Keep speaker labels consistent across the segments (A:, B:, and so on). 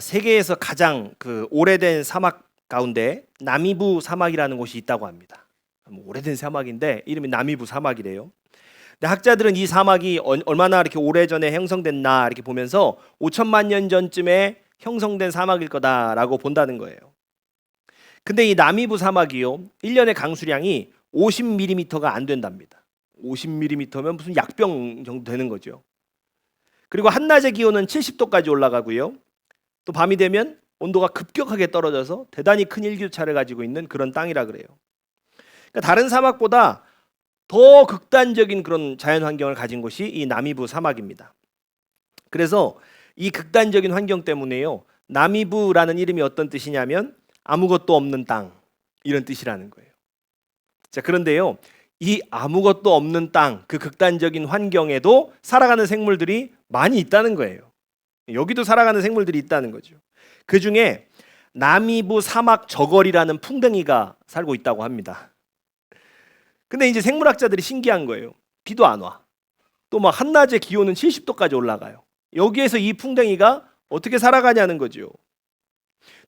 A: 세계에서 가장 오래된 사막 가운데 나미부 사막이라는 곳이 있다고 합니다. 오래된 사막인데 이름이 나미부 사막이래요. 근데 학자들은 이 사막이 얼마나 이렇게 오래전에 형성됐나 이렇게 보면서 5천만 년 전쯤에 형성된 사막일 거다라고 본다는 거예요. 근데 이 나미부 사막이요, 1년의 강수량이 50mm가 안 된답니다. 50mm면 무슨 약병 정도 되는 거죠. 그리고 한낮의 기온은 70도까지 올라가고요. 또 밤이 되면 온도가 급격하게 떨어져서 대단히 큰 일교차를 가지고 있는 그런 땅이라 그래요. 그러니까 다른 사막보다 더 극단적인 그런 자연 환경을 가진 곳이 이 나미부 사막입니다. 그래서 이 극단적인 환경 때문에요, 나미부라는 이름이 어떤 뜻이냐면 아무것도 없는 땅, 이런 뜻이라는 거예요. 자, 그런데요, 이 아무것도 없는 땅, 그 극단적인 환경에도 살아가는 생물들이 많이 있다는 거예요. 여기도 살아가는 생물들이 있다는 거죠. 그 중에 나미부 사막 저걸이라는 풍뎅이가 살고 있다고 합니다. 근데 이제 생물학자들이 신기한 거예요. 비도 안 와. 또 막 한낮의 기온은 70도까지 올라가요. 여기에서 이 풍뎅이가 어떻게 살아가냐는 거죠.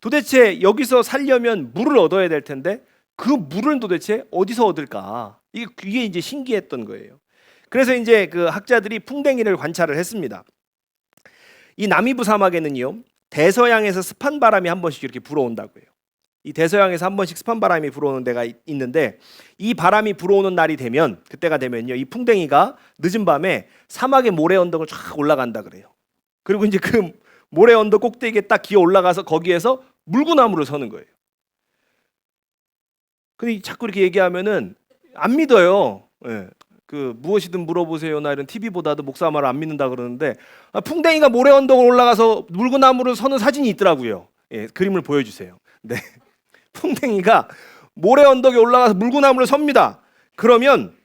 A: 도대체 여기서 살려면 물을 얻어야 될 텐데 그 물은 도대체 어디서 얻을까? 이게 이제 신기했던 거예요. 그래서 이제 그 학자들이 풍뎅이를 관찰을 했습니다. 이 나미부 사막에는요, 대서양에서 습한 바람이 한 번씩 이렇게 불어온다고요. 이 대서양에서 한 번씩 습한 바람이 불어오는 데가 있는데, 이 바람이 불어오는 날이 되면, 그때가 되면요, 이 풍뎅이가 늦은 밤에 사막의 모래 언덕을 쫙 올라간다 그래요. 그리고 이제 그 모래 언덕 꼭대기에 딱 기어 올라가서 거기에서 물구나무를 서는 거예요. 근데 자꾸 이렇게 얘기하면은 안 믿어요. 예. 무엇이든 물어보세요나 이런 TV보다도 목사 말을 안 믿는다 그러는데, 풍뎅이가 모래 언덕을 올라가서 물구나무를 서는 사진이 있더라고요. 예, 그림을 보여주세요. 네, 풍뎅이가 모래 언덕에 올라가서 물구나무를 섭니다. 그러면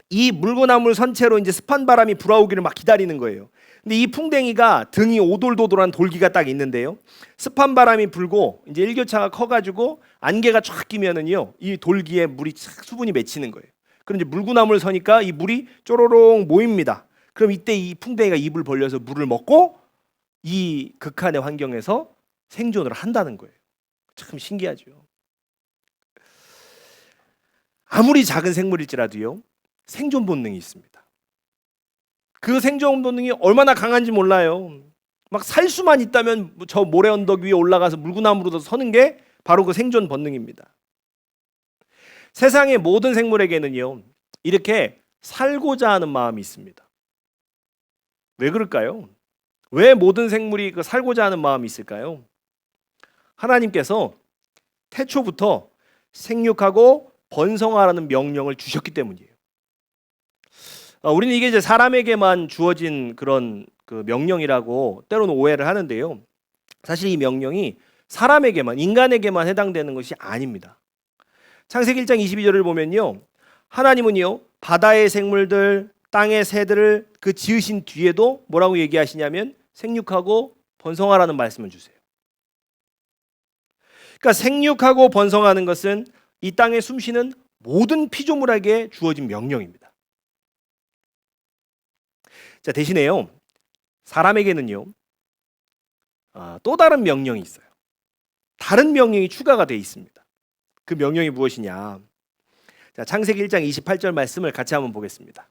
A: 이 물구나무를 선 채로 이제 습한 바람이 불어오기를 막 기다리는 거예요. 근데 이 풍뎅이가 등이 오돌도돌한 돌기가 딱 있는데요, 습한 바람이 불고 이제 일교차가 커가지고 안개가 쫙 끼면은요, 이 돌기에 물이 수분이 맺히는 거예요. 그럼 이제 물구나무를 서니까 이 물이 쪼로롱 모입니다. 그럼 이때 이 풍뎅이가 입을 벌려서 물을 먹고 이 극한의 환경에서 생존을 한다는 거예요. 참 신기하죠. 아무리 작은 생물일지라도요, 생존 본능이 있습니다. 그 생존 본능이 얼마나 강한지 몰라요. 막 살 수만 있다면 저 모래 언덕 위에 올라가서 물구나무로 서는 게 바로 그 생존 본능입니다. 세상의 모든 생물에게는요, 이렇게 살고자 하는 마음이 있습니다. 왜 그럴까요? 왜 모든 생물이 그 살고자 하는 마음이 있을까요? 하나님께서 태초부터 생육하고 번성하라는 명령을 주셨기 때문이에요. 우리는 이게 이제 사람에게만 주어진 그런 그 명령이라고 때로는 오해를 하는데요, 사실 이 명령이 사람에게만, 인간에게만 해당되는 것이 아닙니다. 창세기 1장 22절을 보면요, 하나님은요, 바다의 생물들, 땅의 새들을 그 지으신 뒤에도 뭐라고 얘기하시냐면 생육하고 번성하라는 말씀을 주세요. 그러니까 생육하고 번성하는 것은 이 땅에 숨쉬는 모든 피조물에게 주어진 명령입니다. 자, 대신에요, 사람에게는요, 또 다른 명령이 있어요. 다른 명령이 추가가 되어 있습니다. 그 명령이 무엇이냐? 자, 창세기 1장 28절 말씀을 같이 한번 보겠습니다.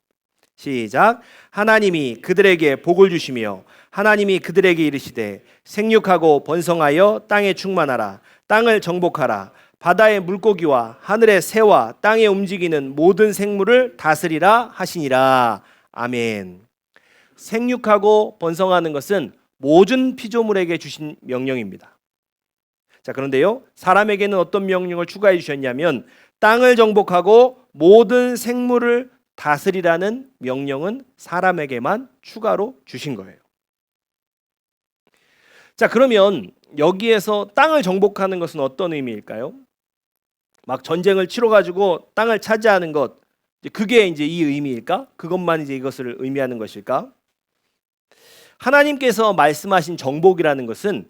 A: 시작. 하나님이 그들에게 복을 주시며 하나님이 그들에게 이르시되 생육하고 번성하여 땅에 충만하라. 땅을 정복하라. 바다의 물고기와 하늘의 새와 땅에 움직이는 모든 생물을 다스리라 하시니라. 아멘. 생육하고 번성하는 것은 모든 피조물에게 주신 명령입니다. 자, 그런데요, 사람에게는 어떤 명령을 추가해 주셨냐면 땅을 정복하고 모든 생물을 다스리라는 명령은 사람에게만 추가로 주신 거예요. 자, 그러면 여기에서 땅을 정복하는 것은 어떤 의미일까요? 막 전쟁을 치러 가지고 땅을 차지하는 것, 그게 이제 이 의미일까? 그것만 이제 이것을 의미하는 것일까? 하나님께서 말씀하신 정복이라는 것은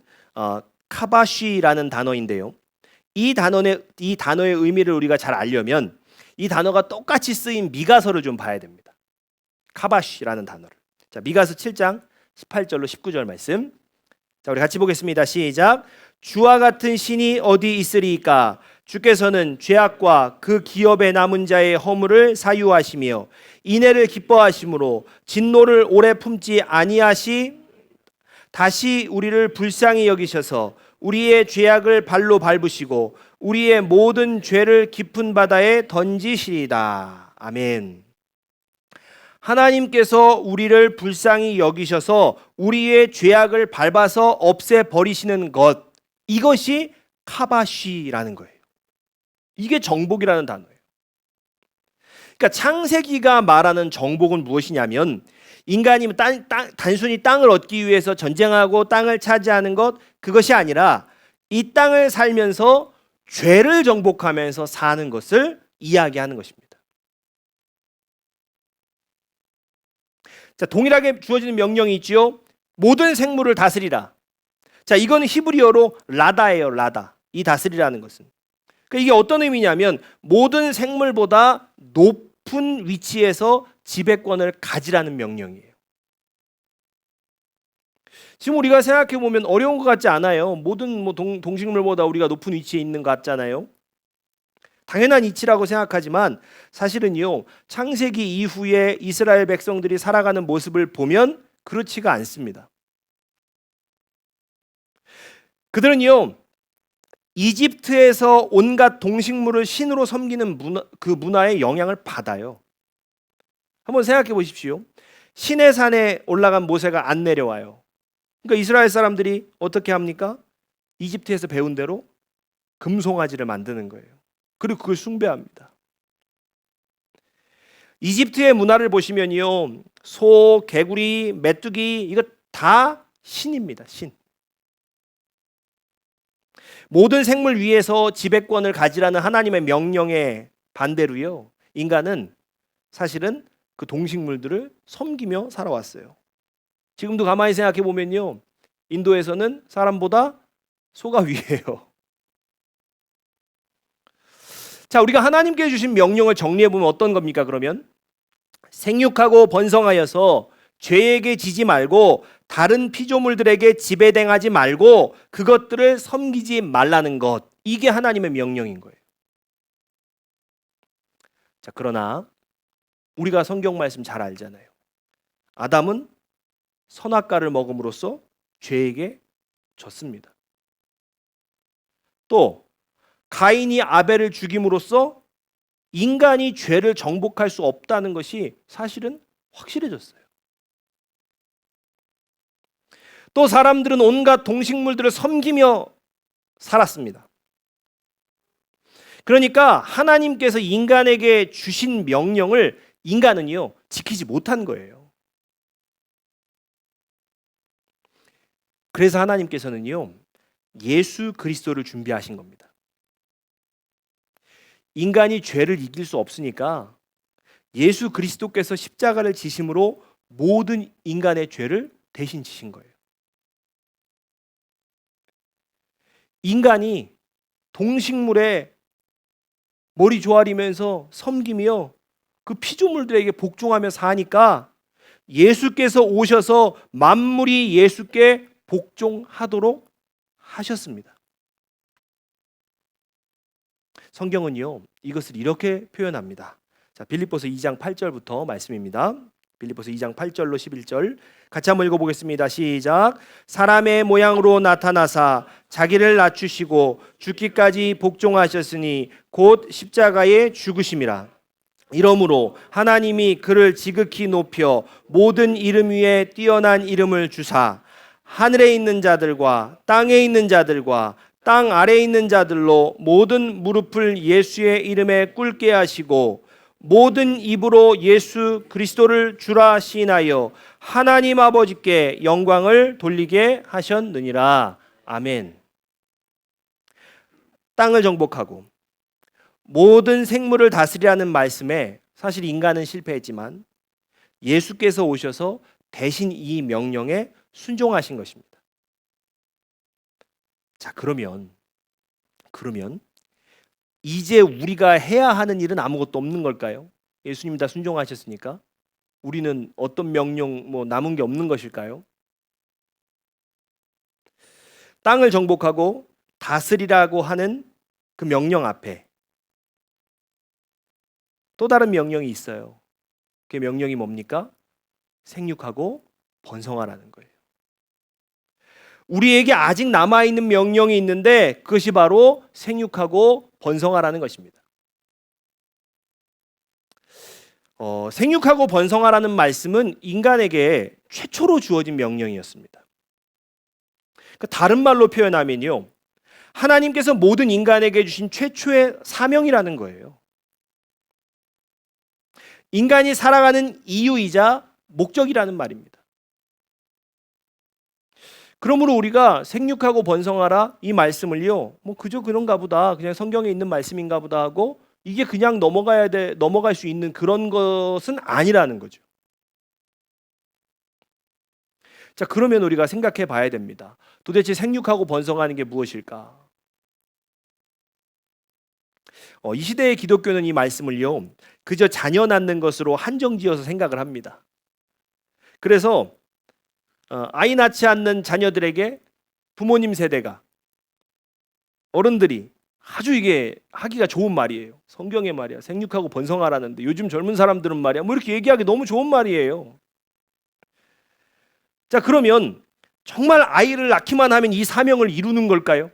A: 카바쉬라는 단어인데요, 이 단어의 의미를 우리가 잘 알려면 이 단어가 똑같이 쓰인 미가서를 좀 봐야 됩니다. 카바쉬라는 단어를. 자, 미가서 7장 18절로 19절 말씀. 자, 우리 같이 보겠습니다. 시작. 주와 같은 신이 어디 있으리이까? 주께서는 죄악과 그 기업에 남은 자의 허물을 사유하시며 인애를 기뻐하심으로 진노를 오래 품지 아니하시 다시 우리를 불쌍히 여기셔서 우리의 죄악을 발로 밟으시고 우리의 모든 죄를 깊은 바다에 던지시리다. 아멘. 하나님께서 우리를 불쌍히 여기셔서 우리의 죄악을 밟아서 없애버리시는 것, 이것이 카바쉬라는 거예요. 이게 정복이라는 단어예요. 그러니까 창세기가 말하는 정복은 무엇이냐면 인간이 단순히 땅을 얻기 위해서 전쟁하고 땅을 차지하는 것, 그것이 아니라 이 땅을 살면서 죄를 정복하면서 사는 것을 이야기하는 것입니다. 자, 동일하게 주어지는 명령이 있지요. 모든 생물을 다스리라. 자, 이거는 히브리어로 라다예요. 라다. 이 다스리라는 것은. 그러니까 이게 어떤 의미냐면 모든 생물보다 높은 위치에서 지배권을 가지라는 명령이에요. 지금 우리가 생각해 보면 어려운 것 같지 않아요. 모든 동식물보다 우리가 높은 위치에 있는 것 같잖아요. 당연한 이치라고 생각하지만 사실은요, 창세기 이후에 이스라엘 백성들이 살아가는 모습을 보면 그렇지가 않습니다. 그들은요, 이집트에서 온갖 동식물을 신으로 섬기는 그 문화의 영향을 받아요. 한번 생각해 보십시오. 시내 산에 올라간 모세가 안 내려와요. 그러니까 이스라엘 사람들이 어떻게 합니까? 이집트에서 배운 대로 금송아지를 만드는 거예요. 그리고 그걸 숭배합니다. 이집트의 문화를 보시면요, 소, 개구리, 메뚜기, 이거 다 신입니다. 신. 모든 생물 위에서 지배권을 가지라는 하나님의 명령에 반대로요, 인간은 사실은 그 동식물들을 섬기며 살아왔어요. 지금도 가만히 생각해 보면요, 인도에서는 사람보다 소가 위에요. 자, 우리가 하나님께 주신 명령을 정리해 보면 어떤 겁니까? 그러면 생육하고 번성하여서 죄에게 지지 말고 다른 피조물들에게 지배당하지 말고 그것들을 섬기지 말라는 것, 이게 하나님의 명령인 거예요. 자, 그러나 우리가 성경 말씀 잘 알잖아요. 아담은 선악과를 먹음으로써 죄에게 졌습니다. 또 가인이 아벨을 죽임으로써 인간이 죄를 정복할 수 없다는 것이 사실은 확실해졌어요. 또 사람들은 온갖 동식물들을 섬기며 살았습니다. 그러니까 하나님께서 인간에게 주신 명령을 인간은요, 지키지 못한 거예요. 그래서 하나님께서는요, 예수 그리스도를 준비하신 겁니다. 인간이 죄를 이길 수 없으니까 예수 그리스도께서 십자가를 지심으로 모든 인간의 죄를 대신 지신 거예요. 인간이 동식물에 머리 조아리면서 섬기며 그 피조물들에게 복종하며 사니까 예수께서 오셔서 만물이 예수께 복종하도록 하셨습니다. 성경은요, 이것을 이렇게 표현합니다. 자, 빌립보서 2장 8절부터 말씀입니다. 빌립보서 2장 8절로 11절 같이 한번 읽어보겠습니다. 시작. 사람의 모양으로 나타나사 자기를 낮추시고 죽기까지 복종하셨으니 곧 십자가에 죽으심이라. 이러므로 하나님이 그를 지극히 높여 모든 이름 위에 뛰어난 이름을 주사 하늘에 있는 자들과 땅에 있는 자들과 땅 아래에 있는 자들로 모든 무릎을 예수의 이름에 꿇게 하시고 모든 입으로 예수 그리스도를 주라 시인하여 하나님 아버지께 영광을 돌리게 하셨느니라. 아멘. 땅을 정복하고 모든 생물을 다스리라는 말씀에 사실 인간은 실패했지만 예수께서 오셔서 대신 이 명령에 순종하신 것입니다. 자, 그러면 이제 우리가 해야 하는 일은 아무것도 없는 걸까요? 예수님 다 순종하셨으니까 우리는 어떤 명령 남은 게 없는 것일까요? 땅을 정복하고 다스리라고 하는 그 명령 앞에 또 다른 명령이 있어요. 그 명령이 뭡니까? 생육하고 번성하라는 거예요. 우리에게 아직 남아있는 명령이 있는데 그것이 바로 생육하고 번성하라는 것입니다. 생육하고 번성하라는 말씀은 인간에게 최초로 주어진 명령이었습니다. 그러니까 다른 말로 표현하면요, 하나님께서 모든 인간에게 주신 최초의 사명이라는 거예요. 인간이 살아가는 이유이자 목적이라는 말입니다. 그러므로 우리가 생육하고 번성하라 이 말씀을요, 뭐 그저 그런가 보다, 그냥 성경에 있는 말씀인가 보다 하고 이게 그냥 넘어갈 수 있는 그런 것은 아니라는 거죠. 자, 그러면 우리가 생각해 봐야 됩니다. 도대체 생육하고 번성하는 게 무엇일까? 이 시대의 기독교는 이 말씀을요, 그저 자녀 낳는 것으로 한정지어서 생각을 합니다. 그래서 아이 낳지 않는 자녀들에게 부모님 세대가, 어른들이 아주 이게 하기가 좋은 말이에요. 성경의 말이야. 생육하고 번성하라는데 요즘 젊은 사람들은 말이야, 뭐 이렇게 얘기하기 너무 좋은 말이에요. 자, 그러면 정말 아이를 낳기만 하면 이 사명을 이루는 걸까요?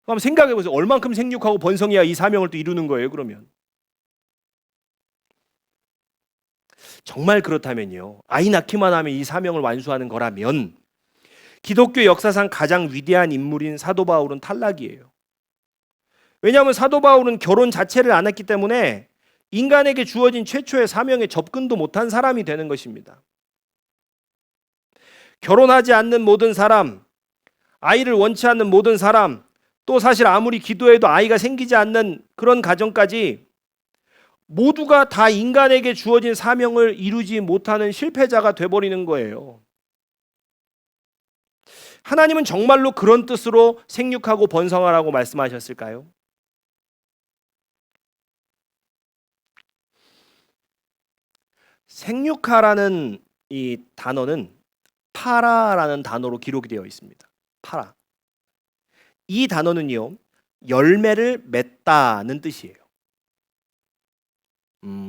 A: 한번 생각해 보세요. 얼만큼 생육하고 번성해야 이 사명을 또 이루는 거예요, 그러면? 정말 그렇다면요, 아이 낳기만 하면 이 사명을 완수하는 거라면 기독교 역사상 가장 위대한 인물인 사도 바울은 탈락이에요. 왜냐하면 사도 바울은 결혼 자체를 안 했기 때문에 인간에게 주어진 최초의 사명에 접근도 못한 사람이 되는 것입니다. 결혼하지 않는 모든 사람, 아이를 원치 않는 모든 사람, 또 사실 아무리 기도해도 아이가 생기지 않는 그런 가정까지 모두가 다 인간에게 주어진 사명을 이루지 못하는 실패자가 돼버리는 거예요. 하나님은 정말로 그런 뜻으로 생육하고 번성하라고 말씀하셨을까요? 생육하라는 이 단어는 파라라는 단어로 기록이 되어 있습니다. 파라. 이 단어는요, 열매를 맺다는 뜻이에요.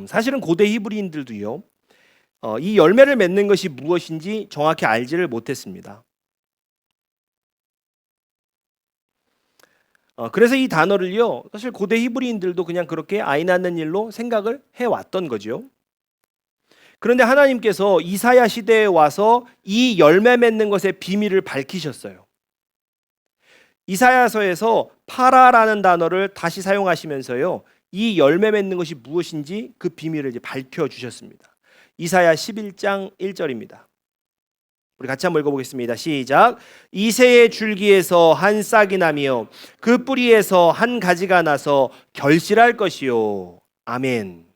A: 사실은 고대 히브리인들도요, 이 열매를 맺는 것이 무엇인지 정확히 알지를 못했습니다. 그래서 이 단어를요, 사실 고대 히브리인들도 그냥 그렇게 아이 낳는 일로 생각을 해왔던 거죠. 그런데 하나님께서 이사야 시대에 와서 이 열매 맺는 것의 비밀을 밝히셨어요. 이사야서에서 파라라는 단어를 다시 사용하시면서요, 이 열매 맺는 것이 무엇인지 그 비밀을 이제 밝혀주셨습니다. 이사야 11장 1절입니다. 우리 같이 한번 읽어보겠습니다. 시작. 이새의 줄기에서 한 싹이 나며 그 뿌리에서 한 가지가 나서 결실할 것이요. 아멘.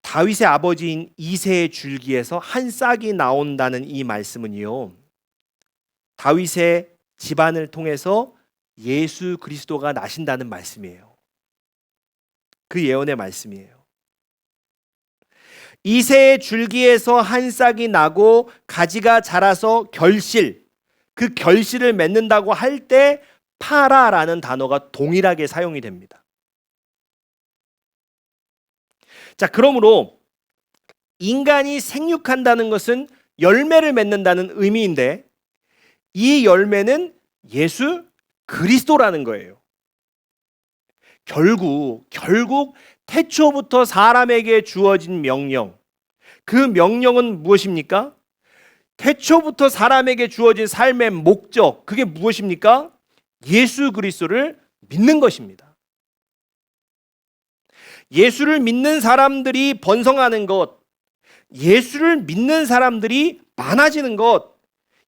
A: 다윗의 아버지인 이새의 줄기에서 한 싹이 나온다는 이 말씀은요, 다윗의 집안을 통해서 예수 그리스도가 나신다는 말씀이에요. 그 예언의 말씀이에요. 이새의 줄기에서 한 싹이 나고 가지가 자라서 그 결실을 맺는다고 할 때 파라라는 단어가 동일하게 사용이 됩니다. 자, 그러므로 인간이 생육한다는 것은 열매를 맺는다는 의미인데 이 열매는 예수 그리스도라는 거예요. 결국 태초부터 사람에게 주어진 명령, 그 명령은 무엇입니까? 태초부터 사람에게 주어진 삶의 목적, 그게 무엇입니까? 예수 그리스도를 믿는 것입니다. 예수를 믿는 사람들이 번성하는 것, 예수를 믿는 사람들이 많아지는 것,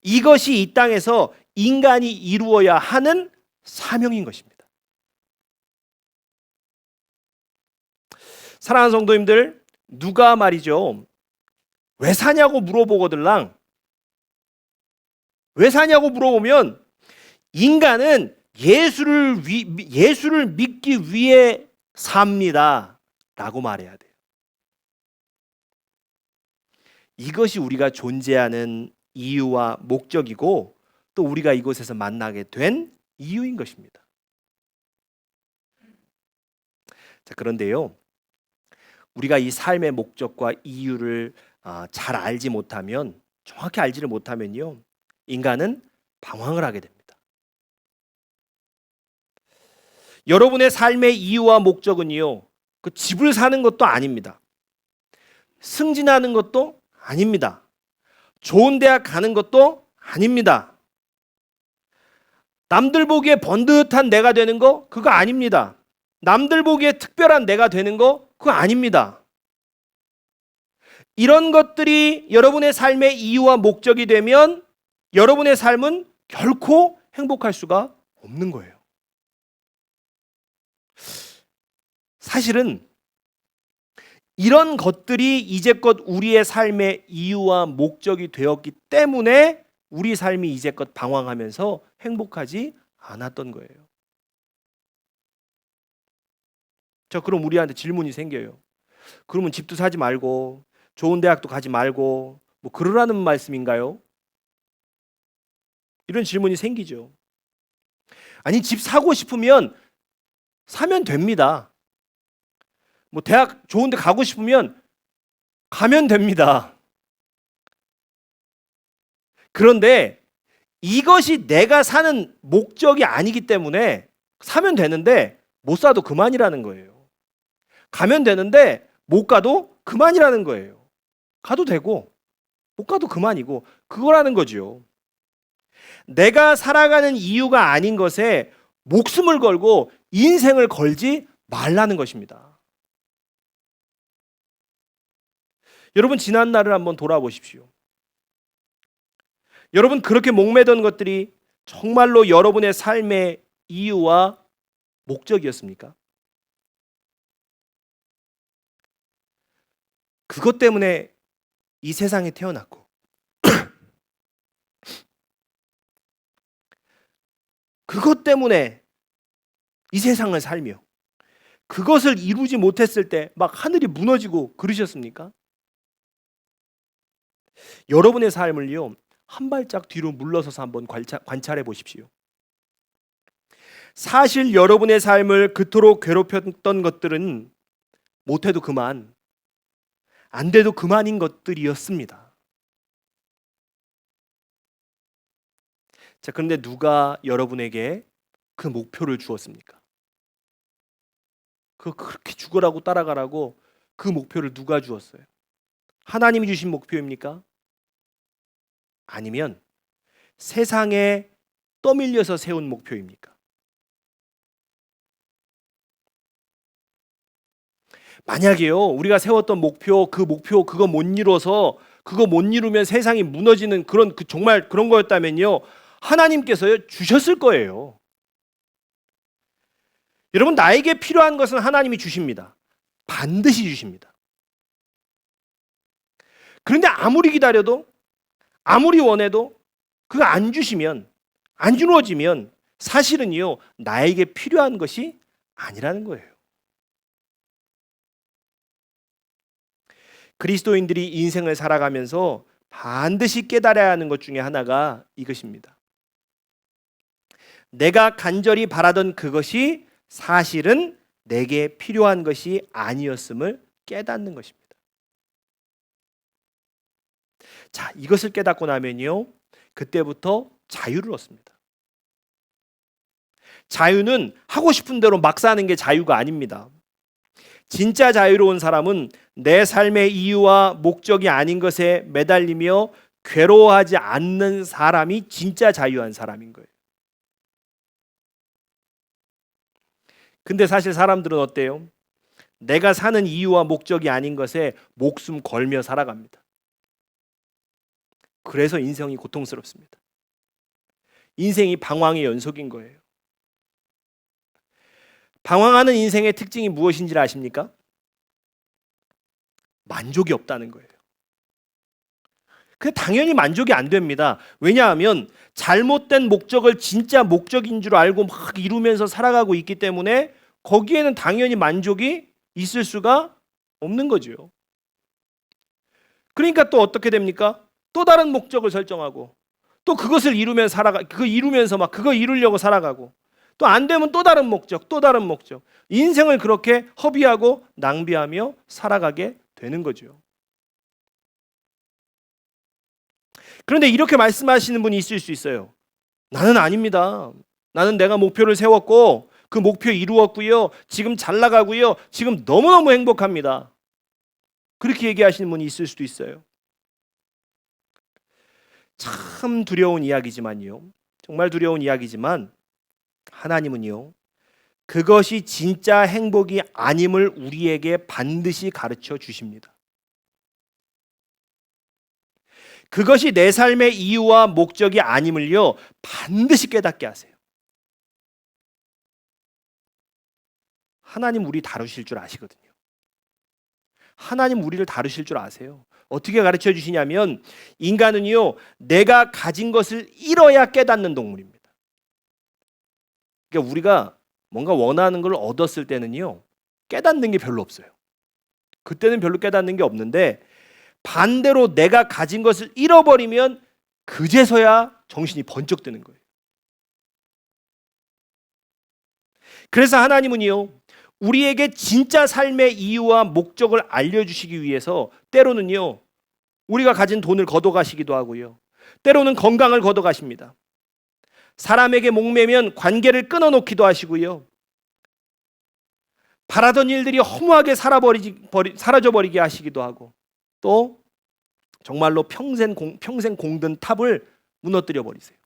A: 이것이 이 땅에서 인간이 이루어야 하는 사명인 것입니다. 사랑하는 성도님들, 누가 말이죠, 왜 사냐고 물어보거들랑, 왜 사냐고 물어보면 인간은 예수를 믿기 위해 삽니다 라고 말해야 돼요. 이것이 우리가 존재하는 이유와 목적이고 또 우리가 이곳에서 만나게 된 이유인 것입니다. 자, 그런데요, 우리가 이 삶의 목적과 이유를 잘 알지 못하면, 정확히 알지를 못하면요, 인간은 방황을 하게 됩니다. 여러분의 삶의 이유와 목적은요, 그 집을 사는 것도 아닙니다. 승진하는 것도 아닙니다. 좋은 대학 가는 것도 아닙니다. 남들 보기에 번듯한 내가 되는 거 그거 아닙니다. 남들 보기에 특별한 내가 되는 거 그거 아닙니다. 이런 것들이 여러분의 삶의 이유와 목적이 되면 여러분의 삶은 결코 행복할 수가 없는 거예요. 사실은 이런 것들이 이제껏 우리의 삶의 이유와 목적이 되었기 때문에 우리 삶이 이제껏 방황하면서 행복하지 않았던 거예요. 자, 그럼 우리한테 질문이 생겨요. 그러면 집도 사지 말고 좋은 대학도 가지 말고 뭐 그러라는 말씀인가요? 이런 질문이 생기죠. 아니, 집 사고 싶으면 사면 됩니다. 뭐 대학 좋은 데 가고 싶으면 가면 됩니다. 그런데 이것이 내가 사는 목적이 아니기 때문에 사면 되는데 못 사도 그만이라는 거예요. 가면 되는데 못 가도 그만이라는 거예요. 가도 되고 못 가도 그만이고 그거라는 거죠. 내가 살아가는 이유가 아닌 것에 목숨을 걸고 인생을 걸지 말라는 것입니다. 여러분, 지난 날을 한번 돌아보십시오. 여러분, 그렇게 목매던 것들이 정말로 여러분의 삶의 이유와 목적이었습니까? 그것 때문에 이 세상에 태어났고 그것 때문에 이 세상을 살며 그것을 이루지 못했을 때 막 하늘이 무너지고 그러셨습니까? 여러분의 삶을요, 한 발짝 뒤로 물러서서 한번 관찰해 보십시오. 사실 여러분의 삶을 그토록 괴롭혔던 것들은 못해도 그만, 안 돼도 그만인 것들이었습니다. 자, 그런데 누가 여러분에게 그 목표를 주었습니까? 그렇게 죽으라고 따라가라고 그 목표를 누가 주었어요? 하나님이 주신 목표입니까? 아니면 세상에 떠밀려서 세운 목표입니까? 만약에요, 우리가 세웠던 목표, 그거 못 이뤄서 그거 못 이루면 세상이 무너지는 그런 정말 그런 거였다면요, 하나님께서요 주셨을 거예요. 여러분, 나에게 필요한 것은 하나님이 주십니다. 반드시 주십니다. 그런데 아무리 기다려도 아무리 원해도 그거 안 주시면, 안 이루어지면 사실은요, 나에게 필요한 것이 아니라는 거예요. 그리스도인들이 인생을 살아가면서 반드시 깨달아야 하는 것 중에 하나가 이것입니다. 내가 간절히 바라던 그것이 사실은 내게 필요한 것이 아니었음을 깨닫는 것입니다. 자, 이것을 깨닫고 나면요, 그때부터 자유를 얻습니다. 자유는 하고 싶은 대로 막 사는 게 자유가 아닙니다. 진짜 자유로운 사람은 내 삶의 이유와 목적이 아닌 것에 매달리며 괴로워하지 않는 사람이 진짜 자유한 사람인 거예요. 근데 사실 사람들은 어때요? 내가 사는 이유와 목적이 아닌 것에 목숨 걸며 살아갑니다. 그래서 인생이 고통스럽습니다. 인생이 방황의 연속인 거예요. 방황하는 인생의 특징이 무엇인지 아십니까? 만족이 없다는 거예요. 근데 당연히 만족이 안 됩니다. 왜냐하면 잘못된 목적을 진짜 목적인 줄 알고 막 이루면서 살아가고 있기 때문에 거기에는 당연히 만족이 있을 수가 없는 거죠. 그러니까 또 어떻게 됩니까? 또 다른 목적을 설정하고 또 그것을 이루면서 막 그거 이루려고 살아가고 또 안 되면 또 다른 목적, 또 다른 목적. 인생을 그렇게 허비하고 낭비하며 살아가게 되는 거죠. 그런데 이렇게 말씀하시는 분이 있을 수 있어요. 나는 아닙니다. 나는 내가 목표를 세웠고 그 목표 이루었고요. 지금 잘 나가고요. 지금 너무너무 행복합니다. 그렇게 얘기하시는 분이 있을 수도 있어요. 참 두려운 이야기지만요. 정말 두려운 이야기지만 하나님은요. 그것이 진짜 행복이 아님을 우리에게 반드시 가르쳐 주십니다. 그것이 내 삶의 이유와 목적이 아님을요. 반드시 깨닫게 하세요. 하나님 우리 다루실 줄 아시거든요. 하나님 우리를 다루실 줄 아세요. 어떻게 가르쳐 주시냐면 인간은요. 내가 가진 것을 잃어야 깨닫는 동물입니다. 그러니까 우리가 뭔가 원하는 걸 얻었을 때는요. 깨닫는 게 별로 없어요. 그때는 별로 깨닫는 게 없는데 반대로 내가 가진 것을 잃어버리면 그제서야 정신이 번쩍 드는 거예요. 그래서 하나님은요. 우리에게 진짜 삶의 이유와 목적을 알려주시기 위해서 때로는요. 우리가 가진 돈을 걷어가시기도 하고요. 때로는 건강을 걷어가십니다. 사람에게 목매면 관계를 끊어놓기도 하시고요. 바라던 일들이 허무하게 사라져버리게 하시기도 하고 또 정말로 평생 공든 탑을 무너뜨려 버리세요.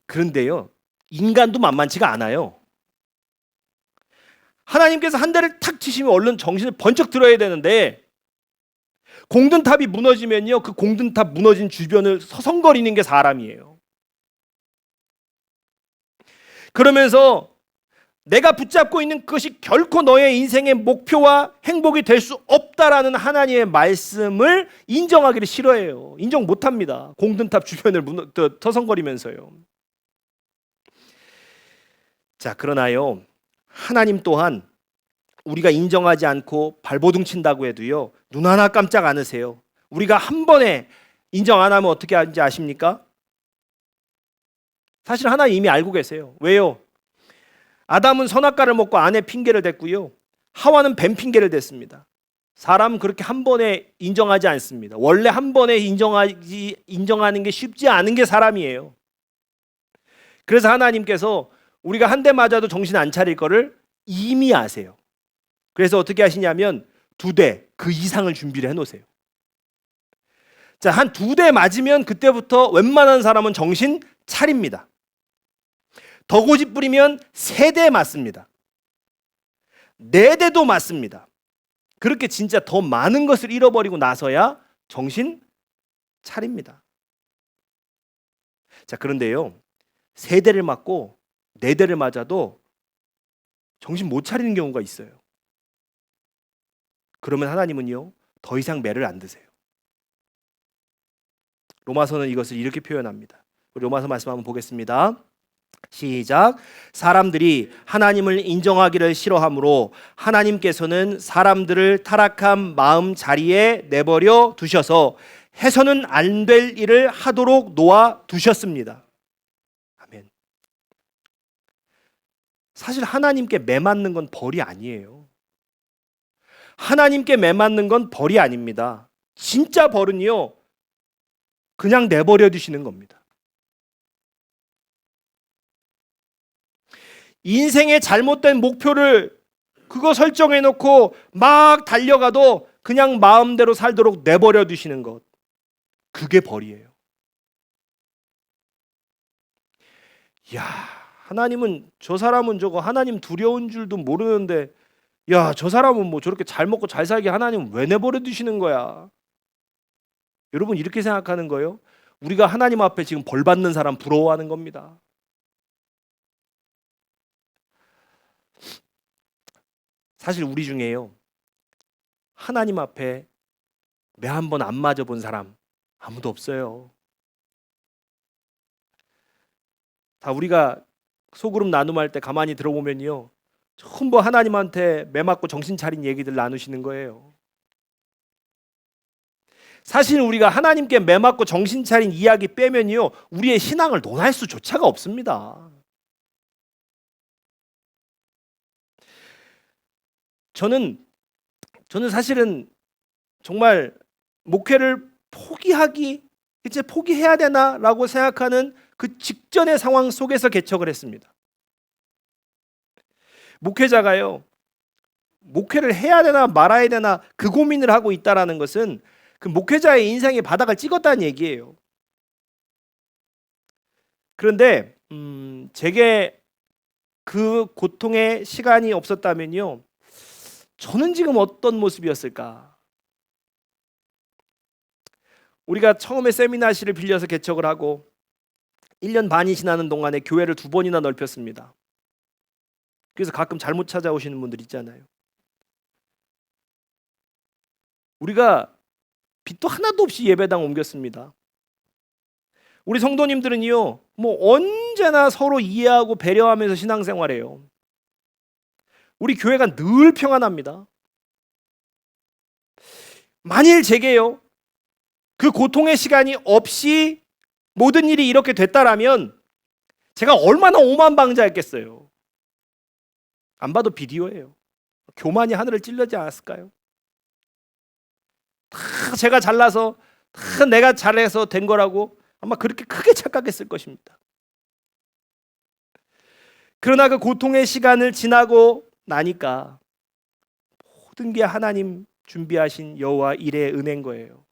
A: 그런데요. 인간도 만만치가 않아요. 하나님께서 한 대를 탁 치시면 얼른 정신을 번쩍 들어야 되는데 공든탑이 무너지면요. 그 공든탑 무너진 주변을 서성거리는 게 사람이에요. 그러면서 내가 붙잡고 있는 그것이 결코 너의 인생의 목표와 행복이 될 수 없다라는 하나님의 말씀을 인정하기를 싫어해요. 인정 못합니다. 공든탑 주변을 서성거리면서요. 자, 그러나요. 하나님 또한 우리가 인정하지 않고 발버둥 친다고 해도요. 눈 하나 깜짝 안 하세요. 우리가 한 번에 인정 안 하면 어떻게 하는지 아십니까? 사실 하나님 이미 알고 계세요. 왜요? 아담은 선악과를 먹고 아내 핑계를 댔고요. 하와는 뱀 핑계를 댔습니다. 사람은 그렇게 한 번에 인정하지 않습니다. 원래 한 번에 인정하는 게 쉽지 않은 게 사람이에요. 그래서 하나님께서 우리가 한 대 맞아도 정신 안 차릴 거를 이미 아세요. 그래서 어떻게 하시냐면 2대 그 이상을 준비를 해놓으세요. 자, 한 2대 맞으면 그때부터 웬만한 사람은 정신 차립니다. 더 고집부리면 3대 맞습니다. 4대도 맞습니다. 그렇게 진짜 더 많은 것을 잃어버리고 나서야 정신 차립니다. 자, 그런데요. 3대를 맞고 4대를 맞아도 정신 못 차리는 경우가 있어요. 그러면 하나님은요. 더 이상 매를 안 드세요. 로마서는 이것을 이렇게 표현합니다. 로마서 말씀 한번 보겠습니다. 시작. 사람들이 하나님을 인정하기를 싫어하므로 하나님께서는 사람들을 타락한 마음 자리에 내버려 두셔서 해서는 안 될 일을 하도록 놓아 두셨습니다. 아멘. 사실 하나님께 매맞는 건 벌이 아니에요. 하나님께 매맞는 건 벌이 아닙니다. 진짜 벌은요. 그냥 내버려 두시는 겁니다. 인생의 잘못된 목표를 그거 설정해 놓고 막 달려가도 그냥 마음대로 살도록 내버려 두시는 것. 그게 벌이에요. 야, 하나님은 저 사람은 저거 하나님 두려운 줄도 모르는데 야, 저 사람은 뭐 저렇게 잘 먹고 잘 살게 하나님 왜 내버려 두시는 거야? 여러분 이렇게 생각하는 거예요? 우리가 하나님 앞에 지금 벌 받는 사람 부러워하는 겁니다. 사실 우리 중에요. 하나님 앞에 매 한 번 안 맞아 본 사람 아무도 없어요. 다 우리가 소그룹 나눔할 때 가만히 들어보면요. 전부 하나님한테 매 맞고 정신 차린 얘기들 나누시는 거예요. 사실 우리가 하나님께 매맞고 정신 차린 이야기 빼면요, 우리의 신앙을 논할 수조차가 없습니다. 저는 사실은 정말 목회를 이제 포기해야 되나라고 생각하는 그 직전의 상황 속에서 개척을 했습니다. 목회자가요, 목회를 해야 되나 말아야 되나 그 고민을 하고 있다라는 것은 그 목회자의 인생의 바닥을 찍었다는 얘기예요. 그런데 제게 그 고통의 시간이 없었다면요, 저는 지금 어떤 모습이었을까? 우리가 처음에 세미나실을 빌려서 개척을 하고 1년 반이 지나는 동안에 교회를 2번이나 넓혔습니다. 그래서 가끔 잘못 찾아오시는 분들 있잖아요. 우리가 빚도 하나도 없이 예배당 옮겼습니다. 우리 성도님들은요, 뭐 언제나 서로 이해하고 배려하면서 신앙생활해요. 우리 교회가 늘 평안합니다. 만일 제게요, 그 고통의 시간이 없이 모든 일이 이렇게 됐다라면 제가 얼마나 오만방자했겠어요. 안 봐도 비디오예요. 교만이 하늘을 찔르지 않았을까요? 다 제가 잘나서, 다 내가 잘해서 된 거라고 아마 그렇게 크게 착각했을 것입니다. 그러나 그 고통의 시간을 지나고 나니까 모든 게 하나님 준비하신 여호와 일의 은혜인 거예요.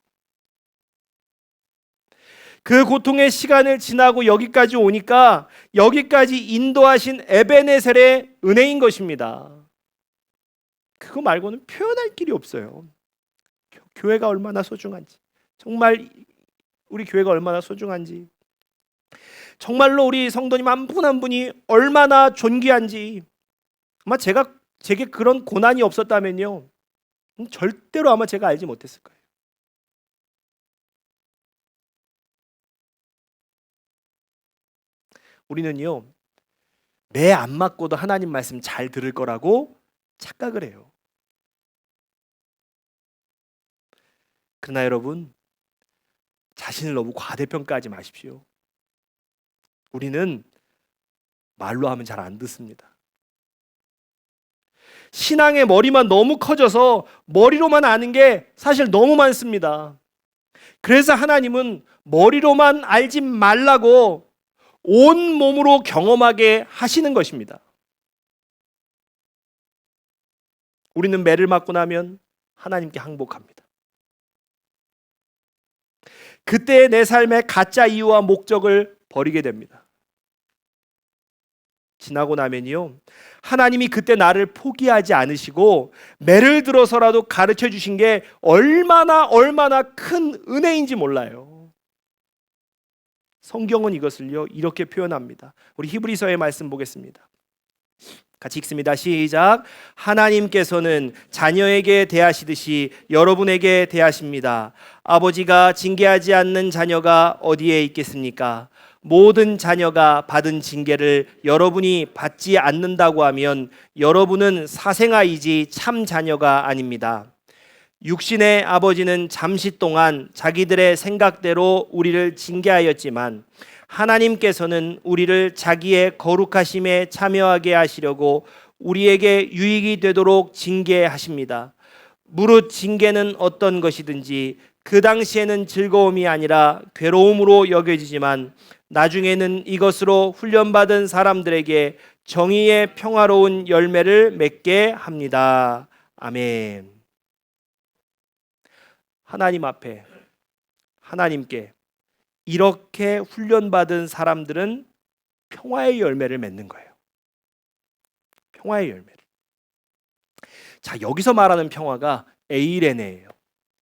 A: 그 고통의 시간을 지나고 여기까지 오니까 여기까지 인도하신 에베네셀의 은혜인 것입니다. 그거 말고는 표현할 길이 없어요. 교회가 얼마나 소중한지, 정말 우리 교회가 얼마나 소중한지, 정말로 우리 성도님 한 분 한 분이 얼마나 존귀한지, 아마 제게 그런 고난이 없었다면요, 절대로 아마 제가 알지 못했을 거예요. 우리는요, 매 안 맞고도 하나님 말씀 잘 들을 거라고 착각을 해요. 그러나 여러분, 자신을 너무 과대평가하지 마십시오. 우리는 말로 하면 잘 안 듣습니다. 신앙의 머리만 너무 커져서 머리로만 아는 게 사실 너무 많습니다. 그래서 하나님은 머리로만 알지 말라고 온 몸으로 경험하게 하시는 것입니다. 우리는 매를 맞고 나면 하나님께 항복합니다. 그때 내 삶의 가짜 이유와 목적을 버리게 됩니다. 지나고 나면요, 하나님이 그때 나를 포기하지 않으시고 매를 들어서라도 가르쳐 주신 게 얼마나 큰 은혜인지 몰라요. 성경은 이것을요, 이렇게 표현합니다. 우리 히브리서의 말씀 보겠습니다. 같이 읽습니다. 시작. 하나님께서는 자녀에게 대하시듯이 여러분에게 대하십니다. 아버지가 징계하지 않는 자녀가 어디에 있겠습니까? 모든 자녀가 받은 징계를 여러분이 받지 않는다고 하면 여러분은 사생아이지 참 자녀가 아닙니다. 육신의 아버지는 잠시 동안 자기들의 생각대로 우리를 징계하였지만 하나님께서는 우리를 자기의 거룩하심에 참여하게 하시려고 우리에게 유익이 되도록 징계하십니다. 무릇 징계는 어떤 것이든지 그 당시에는 즐거움이 아니라 괴로움으로 여겨지지만 나중에는 이것으로 훈련받은 사람들에게 정의의 평화로운 열매를 맺게 합니다. 아멘. 하나님 앞에, 하나님께 이렇게 훈련받은 사람들은 평화의 열매를 맺는 거예요. 평화의 열매를. 자, 여기서 말하는 평화가 에이레네예요.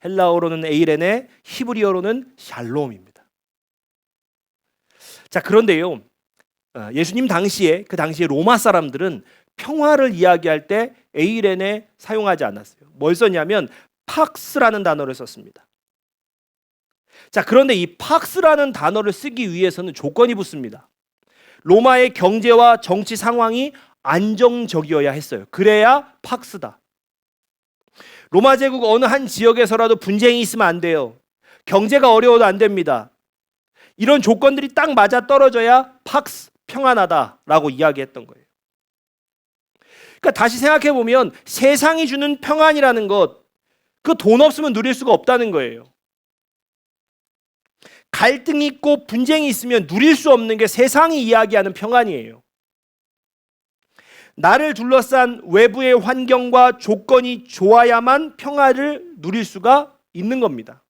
A: 헬라어로는 에이레네, 히브리어로는 샬롬입니다. 자, 그런데요, 예수님 당시에, 그 당시에 로마 사람들은 평화를 이야기할 때 에이레네 사용하지 않았어요. 뭘 썼냐면 팍스라는 단어를 썼습니다. 자, 그런데 이 팍스라는 단어를 쓰기 위해서는 조건이 붙습니다. 로마의 경제와 정치 상황이 안정적이어야 했어요. 그래야 팍스다. 로마 제국 어느 한 지역에서라도 분쟁이 있으면 안 돼요. 경제가 어려워도 안 됩니다. 이런 조건들이 딱 맞아 떨어져야 팍스 평안하다라고 이야기했던 거예요. 그러니까 다시 생각해 보면 세상이 주는 평안이라는 것, 그 돈 없으면 누릴 수가 없다는 거예요. 갈등이 있고 분쟁이 있으면 누릴 수 없는 게 세상이 이야기하는 평안이에요. 나를 둘러싼 외부의 환경과 조건이 좋아야만 평화를 누릴 수가 있는 겁니다.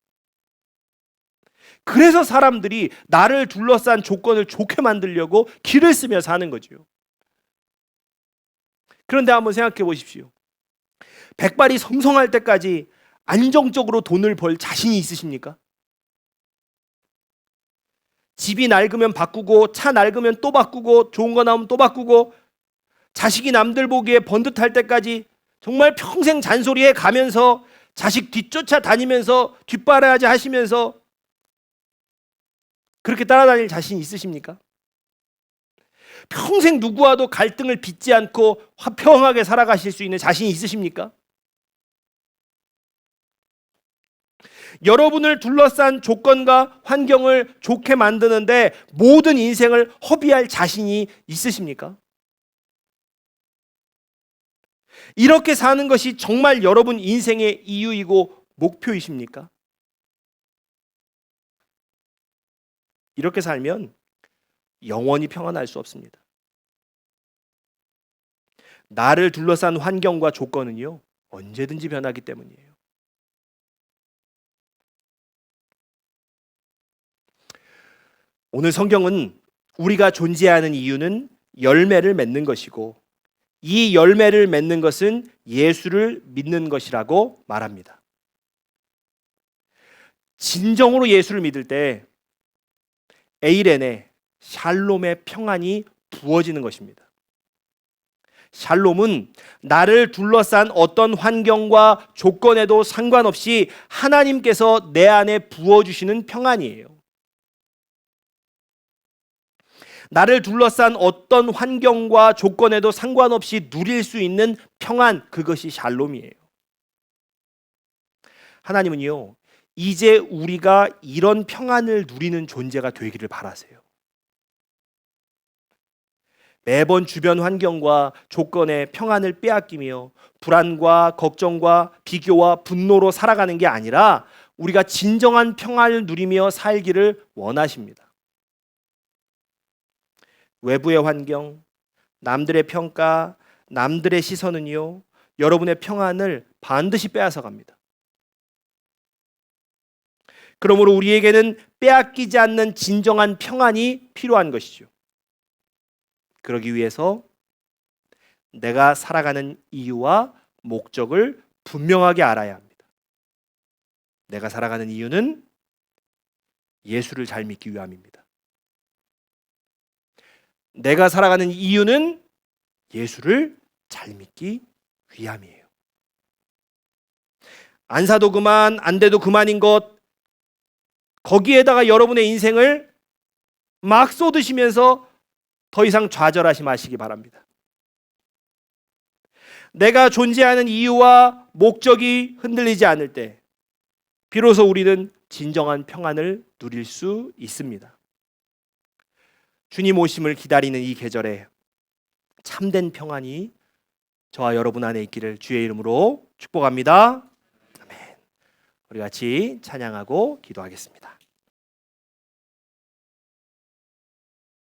A: 그래서 사람들이 나를 둘러싼 조건을 좋게 만들려고 길을 쓰며 사는 거죠. 그런데 한번 생각해 보십시오. 백발이 성성할 때까지 안정적으로 돈을 벌 자신이 있으십니까? 집이 낡으면 바꾸고, 차 낡으면 또 바꾸고, 좋은 거 나오면 또 바꾸고, 자식이 남들 보기에 번듯할 때까지 정말 평생 잔소리해 가면서 자식 뒤쫓아 다니면서 뒷바라지 하시면서 그렇게 따라다닐 자신 있으십니까? 평생 누구와도 갈등을 빚지 않고 화평하게 살아가실 수 있는 자신이 있으십니까? 여러분을 둘러싼 조건과 환경을 좋게 만드는데 모든 인생을 허비할 자신이 있으십니까? 이렇게 사는 것이 정말 여러분 인생의 이유이고 목표이십니까? 이렇게 살면 영원히 평안할 수 없습니다. 나를 둘러싼 환경과 조건은요, 언제든지 변하기 때문이에요. 오늘 성경은 우리가 존재하는 이유는 열매를 맺는 것이고, 이 열매를 맺는 것은 예수를 믿는 것이라고 말합니다. 진정으로 예수를 믿을 때 에이렌의 샬롬의 평안이 부어지는 것입니다. 샬롬은 나를 둘러싼 어떤 환경과 조건에도 상관없이 하나님께서 내 안에 부어주시는 평안이에요. 나를 둘러싼 어떤 환경과 조건에도 상관없이 누릴 수 있는 평안, 그것이 샬롬이에요. 하나님은요, 이제 우리가 이런 평안을 누리는 존재가 되기를 바라세요. 매번 주변 환경과 조건의 평안을 빼앗기며 불안과 걱정과 비교와 분노로 살아가는 게 아니라 우리가 진정한 평안을 누리며 살기를 원하십니다. 외부의 환경, 남들의 평가, 남들의 시선은요, 여러분의 평안을 반드시 빼앗아 갑니다. 그러므로 우리에게는 빼앗기지 않는 진정한 평안이 필요한 것이죠. 그러기 위해서 내가 살아가는 이유와 목적을 분명하게 알아야 합니다. 내가 살아가는 이유는 예수를 잘 믿기 위함입니다. 내가 살아가는 이유는 예수를 잘 믿기 위함이에요. 안 사도 그만, 안 돼도 그만인 것, 거기에다가 여러분의 인생을 막 쏟으시면서 더 이상 좌절하지 마시기 바랍니다. 내가 존재하는 이유와 목적이 흔들리지 않을 때 비로소 우리는 진정한 평안을 누릴 수 있습니다. 주님 오심을 기다리는 이 계절에 참된 평안이 저와 여러분 안에 있기를 주의 이름으로 축복합니다. 아멘. 우리 같이 찬양하고 기도하겠습니다.